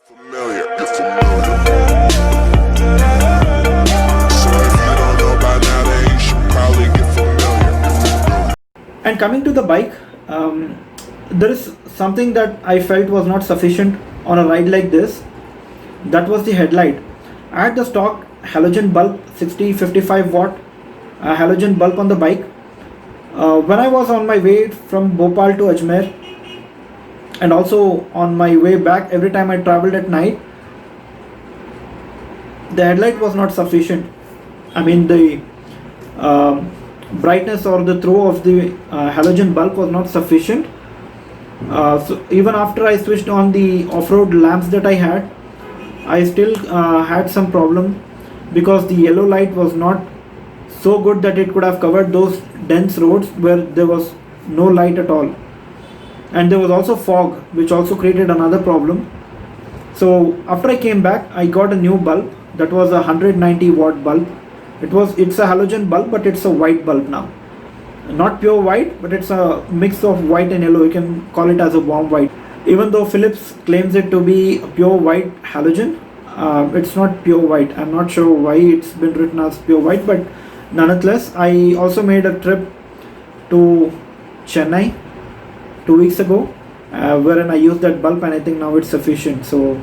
Familiar, you're familiar. So if you don't know by now, then you should probably get familiar. You're familiar. And coming to the bike, there is something that I felt was not sufficient on a ride like this. That was the headlight. I had the stock halogen bulb, 60-55 watt halogen bulb on the bike. When I was on my way from Bhopal to Ajmer, and also on my way back, every time I traveled at night, the headlight was not sufficient. I mean, the brightness or the throw of the halogen bulb was not sufficient. So even after I switched on the off-road lamps that I had, I still had some problem, because the yellow light was not so good that it could have covered those dense roads where there was no light at all. And there was also fog, which also created another problem. So after I came back, I got a new bulb that was a 190 watt bulb. It's a halogen bulb, but it's a white bulb now. Not pure white, but it's a mix of white and yellow. You can call it as a warm white. Even though Philips claims it to be a pure white halogen, it's not pure white. I'm not sure why it's been written as pure white, but nonetheless, I also made a trip to Chennai 2 weeks ago, wherein I used that bulb, and I think now it's sufficient. So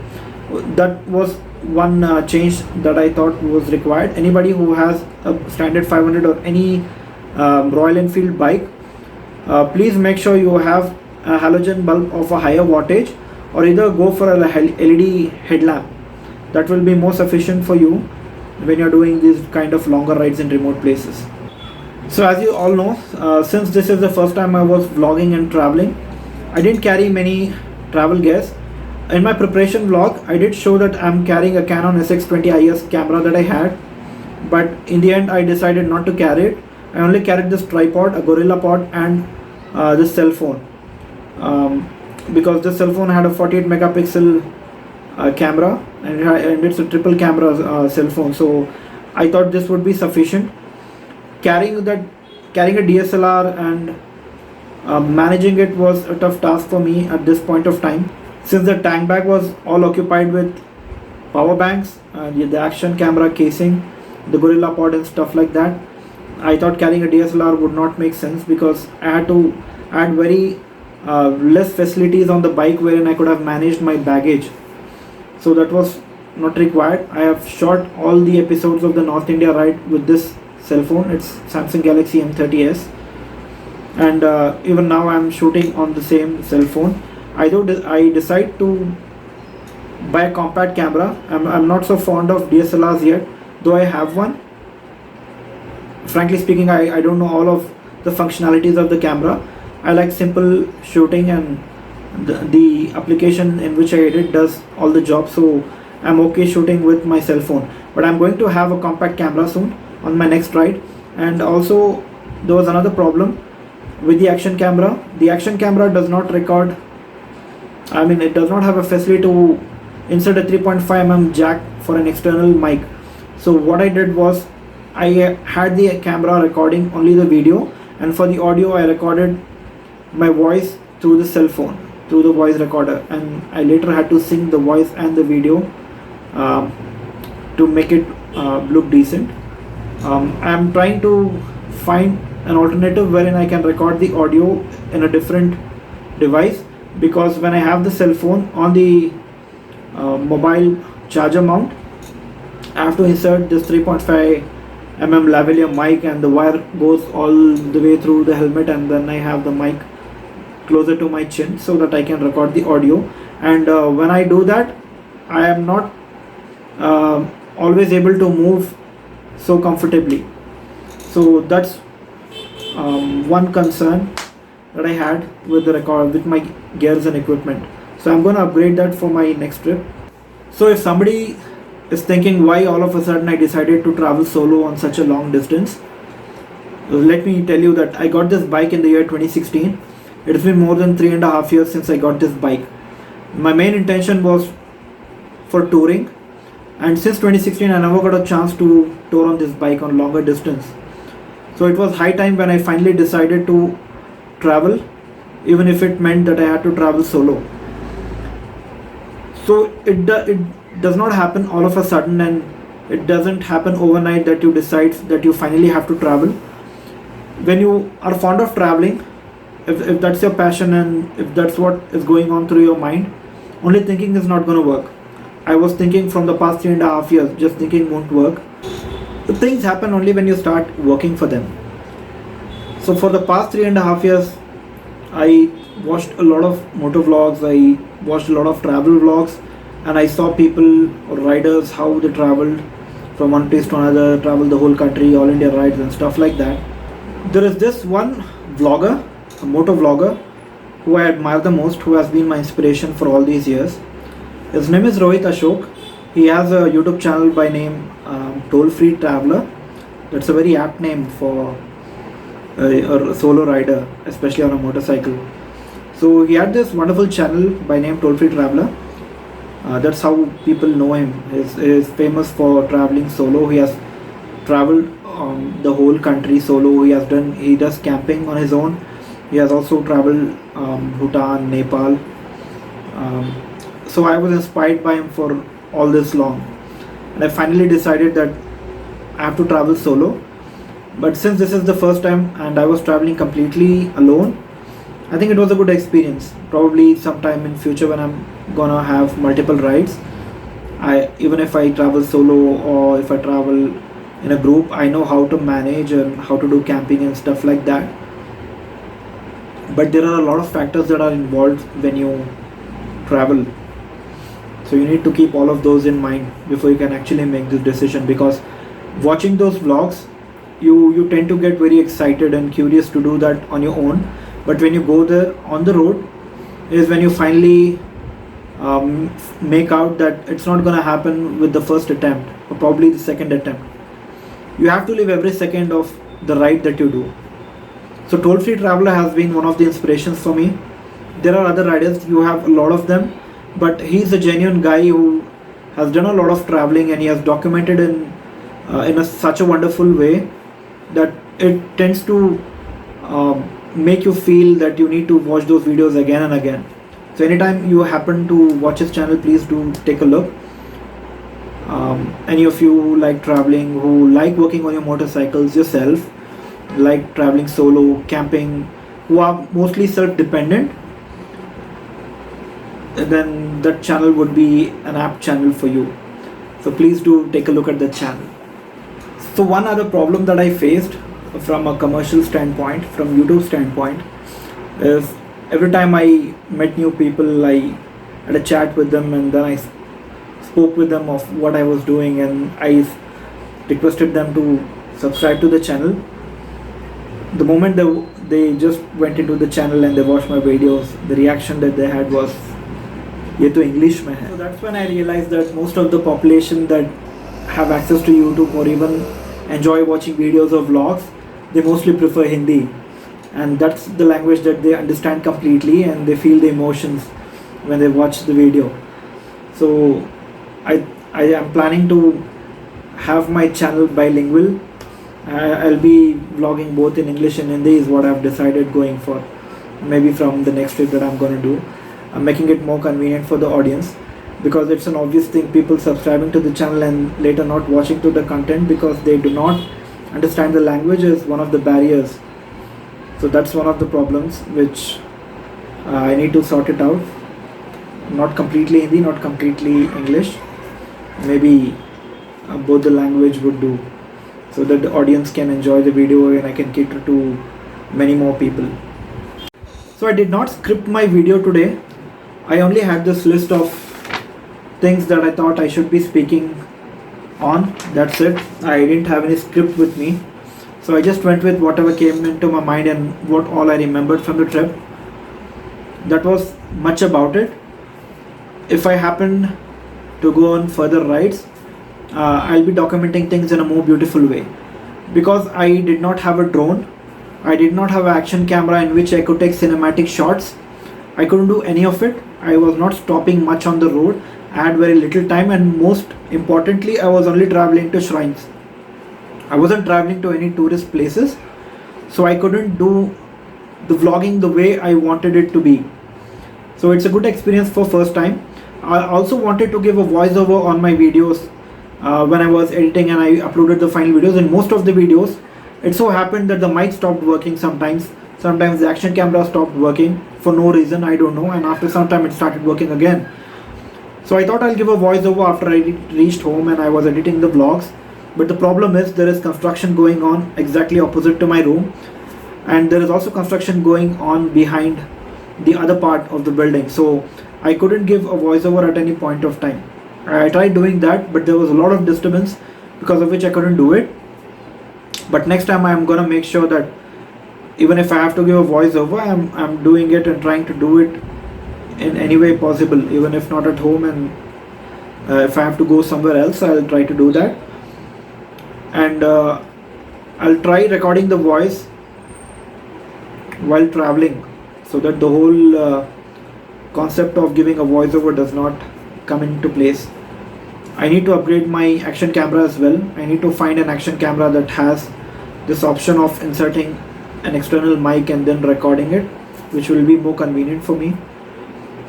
that was one change that I thought was required. Anybody who has a standard 500 or any Royal Enfield bike, please make sure you have a halogen bulb of a higher wattage, or either go for a LED headlamp. That will be more sufficient for you when you're doing these kind of longer rides in remote places. So as you all know, since this is the first time I was vlogging and traveling, I didn't carry many travel gears. In my preparation vlog, I did show that I'm carrying a Canon SX20 IS camera that I had, but in the end I decided not to carry it. I only carried this tripod, a Gorilla Pod, and this cell phone, because this cell phone had a 48 megapixel camera, and it's a triple camera cell phone, so I thought this would be sufficient. Carrying a DSLR and managing it was a tough task for me at this point of time, since the tank bag was all occupied with power banks, the action camera casing, the Gorilla Pod and stuff like that. I thought carrying a DSLR would not make sense, because I had to add very less facilities on the bike wherein I could have managed my baggage. So that was not required. I have shot all the episodes of the North India ride with this cell phone. It's Samsung Galaxy M30s, and even now I'm shooting on the same cell phone. I decide to buy a compact camera. I'm not so fond of DSLRs yet, though I have one. Frankly speaking, I don't know all of the functionalities of the camera. I like simple shooting, and the application in which I edit does all the job, so I'm okay shooting with my cell phone. But I'm going to have a compact camera soon on my next ride. And also, there was another problem with the action camera. The action camera does not record, I mean, it does not have a facility to insert a 3.5mm jack for an external mic. So what I did was, I had the camera recording only the video, and for the audio I recorded my voice through the cell phone, through the voice recorder, and I later had to sync the voice and the video to make it look decent. I'm trying to find an alternative wherein I can record the audio in a different device, because when I have the cell phone on the mobile charger mount, I have to insert this 3.5mm lavalier mic, and the wire goes all the way through the helmet, and then I have the mic closer to my chin so that I can record the audio. And when I do that, I am not always able to move so comfortably. So that's one concern that I had with the record, with my gears and equipment. So I'm going to upgrade that for my next trip. So if somebody is thinking why all of a sudden I decided to travel solo on such a long distance, let me tell you that I got this bike in the year 2016. It's been more than 3.5 years since I got this bike. My main intention was for touring, and since 2016 I never got a chance to tour on this bike on longer distance. So it was high time when I finally decided to travel, even if it meant that I had to travel solo. So it does not happen all of a sudden, and it doesn't happen overnight that you decide that you finally have to travel. When you are fond of traveling, if that's your passion and if that's what is going on through your mind, only thinking is not going to work. I was thinking from the past 3.5 years, just thinking won't work. The things happen only when you start working for them. So for the past 3.5 years, I watched a lot of motor vlogs, I watched a lot of travel vlogs, and I saw people or riders how they traveled from one place to another, travel the whole country, all India rides and stuff like that. There is this one vlogger, a motor vlogger, who I admire the most, who has been my inspiration for all these years. His name is Rohit Ashok. He has a YouTube channel by name Toll Free Traveler. That's a very apt name for a solo rider, especially on a motorcycle. So he had this wonderful channel by name Toll Free Traveler. That's how people know him. He's famous for traveling solo. He has traveled the whole country solo. He does camping on his own. He has also traveled Bhutan, Nepal. So I was inspired by him for all this long, and I finally decided that I have to travel solo. But since this is the first time and I was traveling completely alone, I think it was a good experience. Probably sometime in future when I'm gonna have multiple rides, even if I travel solo or if I travel in a group, I know how to manage and how to do camping and stuff like that. But there are a lot of factors that are involved when you travel. So you need to keep all of those in mind before you can actually make this decision, because watching those vlogs, you tend to get very excited and curious to do that on your own. But when you go there on the road is when you finally make out that it's not going to happen with the first attempt or probably the second attempt. You have to live every second of the ride that you do. So Toll Free Traveler has been one of the inspirations for me. There are other riders, you have a lot of them, but he's a genuine guy who has done a lot of traveling, and he has documented in such a wonderful way that it tends to make you feel that you need to watch those videos again and again. So anytime you happen to watch his channel, please do take a look. Any of you like traveling, who like working on your motorcycles yourself, like traveling solo, camping, who are mostly self-dependent, then that channel would be an apt channel for you. So please do take a look at that channel. So one other problem that I faced from a commercial standpoint, from YouTube standpoint, is every time I met new people, I had a chat with them, and then I spoke with them of what I was doing, and I requested them to subscribe to the channel. The moment they just went into the channel and they watched my videos, the reaction that they had was, "ये तो English में है." So that's when I realized that most of the population that have access to YouTube or even enjoy watching videos or vlogs, they mostly prefer Hindi, and that's the language that they understand completely, and they feel the emotions when they watch the video. So I am planning to have my channel bilingual. I'll be vlogging both in English and Hindi is what I've decided going for. Maybe from the next trip that I'm going to do, I'm making it more convenient for the audience, because it's an obvious thing, people subscribing to the channel and later not watching to the content because they do not understand the language is one of the barriers. So that's one of the problems which I need to sort it out. Not completely Hindi, not completely English, maybe both the language would do, so that the audience can enjoy the video and I can cater to many more people. So I did not script my video today. I only had this list of things that I thought I should be speaking on. That's it. I didn't have any script with me, so I just went with whatever came into my mind and what all I remembered from the trip. That was much about it. If I happen to go on further rides, I'll be documenting things in a more beautiful way, because I did not have a drone, I did not have an action camera in which I could take cinematic shots. I couldn't do any of it. I was not stopping much on the road. I had very little time, and most importantly, I was only traveling to shrines. I wasn't traveling to any tourist places, so I couldn't do the vlogging the way I wanted it to be. So it's a good experience for first time. I also wanted to give a voiceover on my videos when I was editing and I uploaded the final videos. In most of the videos, it so happened that the mic stopped working sometimes. Sometimes the action camera stopped working for no reason, I don't know, and after some time it started working again. So I thought I'll give a voiceover after I reached home and I was editing the vlogs. But the problem is there is construction going on exactly opposite to my room, and there is also construction going on behind the other part of the building. So I couldn't give a voiceover at any point of time. I tried doing that, but there was a lot of disturbance because of which I couldn't do it. But next time I'm gonna make sure that even if I have to give a voiceover, I'm doing it and trying to do it in any way possible, even if not at home, and if I have to go somewhere else, I'll try to do that. And I'll try recording the voice while traveling, so that the whole concept of giving a voiceover does not come into place. I need to upgrade my action camera as well. I need to find an action camera that has this option of inserting an external mic and then recording it, which will be more convenient for me.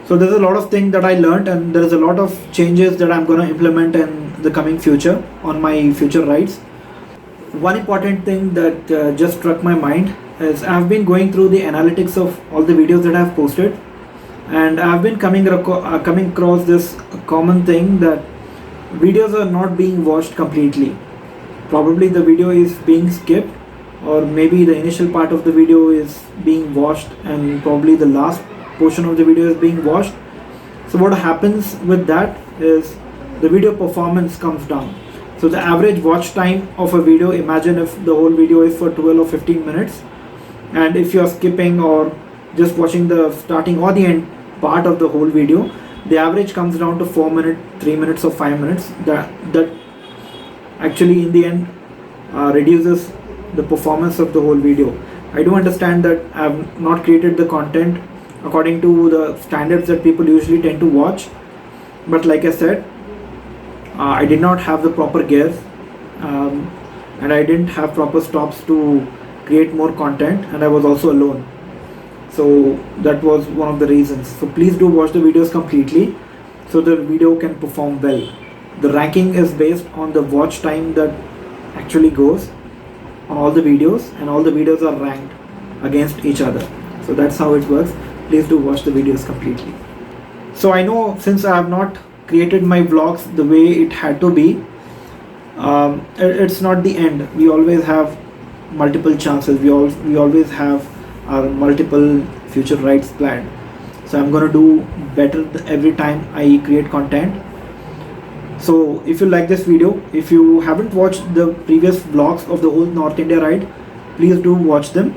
So there's a lot of things that I learned, and there's a lot of changes that I'm going to implement in the coming future on my future rides. One important thing that just struck my mind is I've been going through the analytics of all the videos that I've posted, and I've been coming across this common thing that videos are not being watched completely. Probably the video is being skipped, or maybe the initial part of the video is being watched and probably the last portion of the video is being watched. So what happens with that is the video performance comes down. So the average watch time of a video, imagine if the whole video is for 12 or 15 minutes, and if you're skipping or just watching the starting or the end part of the whole video, the average comes down to 4 minutes, 3 minutes or 5 minutes. That actually in the end reduces the performance of the whole video. I do understand that I have not created the content according to the standards that people usually tend to watch, but like I said, I did not have the proper gears, and I didn't have proper stops to create more content, and I was also alone. So that was one of the reasons. So please do watch the videos completely so the video can perform well. The ranking is based on the watch time that actually goes on all the videos, and all the videos are ranked against each other. So that's how it works. Please do watch the videos completely. So I know since I have not created my vlogs the way it had to be, it's not the end. We always have multiple chances. We always have our multiple future rides planned. So I'm gonna do better every time I create content. So if you like this video, if you haven't watched the previous vlogs of the whole North India ride, please do watch them.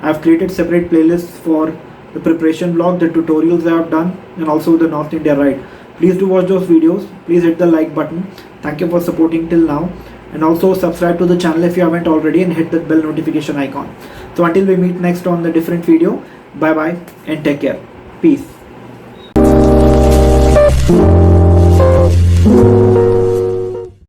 I've created separate playlists for the preparation vlog, the tutorials I have done, and also the North India ride. Please do watch those videos. Please hit the like button. Thank you for supporting till now, and also subscribe to the channel if you haven't already, and hit that bell notification icon. So until we meet next on the different video, bye bye and take care. Peace.